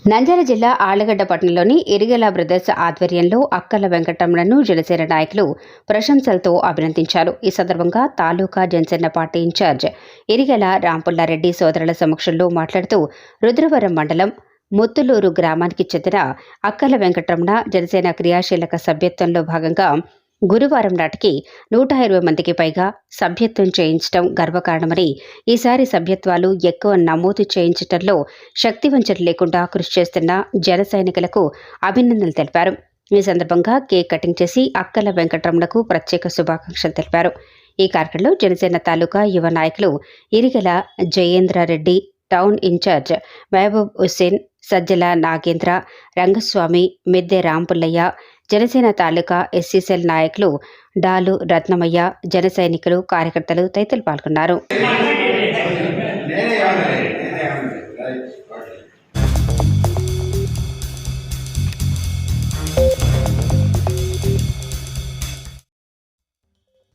నంద్యాల జిల్లా ఆళ్లగడ్డ పట్టణంలోని ఇరిగెల బ్రదర్స్ ఆధ్వర్యంలో అక్కల వెంకటరమణను జనసేన నాయకులు ప్రశంసలతో అభినందించారు. ఈ సందర్భంగా తాలూకా జనసేన పార్టీ ఇన్ఛార్జ్ ఇరిగెల రాంపుల్లారెడ్డి సోదరుల సమక్షంలో మాట్లాడుతూ రుద్రవరం మండలం ముత్తులూరు గ్రామానికి చెందిన అక్కల వెంకటరమణ జనసేన క్రియాశీలక సభ్యత్వంలో భాగంగా గురువారం నాటికి 120 మందికి పైగా సభ్యత్వం చేయించడం గర్వకారణమని, ఈసారి సభ్యత్వాలు ఎక్కువ నమోదు చేయించడంలో శక్తివంచన లేకుండా కృషి చేస్తున్న జన సైనికులకు అభినందనలు తెలిపారు. ఈ సందర్భంగా కేక్ కటింగ్ చేసి అక్కల వెంకటరమణకు ప్రత్యేక శుభాకాంక్షలు తెలిపారు. ఈ కార్యక్రమంలో జనసేన తాలూకా యువ నాయకులు ఇరిగెల జయేంద్రారెడ్డి, టౌన్ ఇన్ఛార్జ్ మహబూబ్ హుస్సేన్, సజ్జల నాగేంద్ర, రంగస్వామి, మిద్దె రాంపుల్లయ్య, జనసేన తాలూకా ఎస్సీసెల్ నాయకులు డాలు రత్నమయ్య, జన సైనికులు, కార్యకర్తలు తదితరులు పాల్గొన్నారు.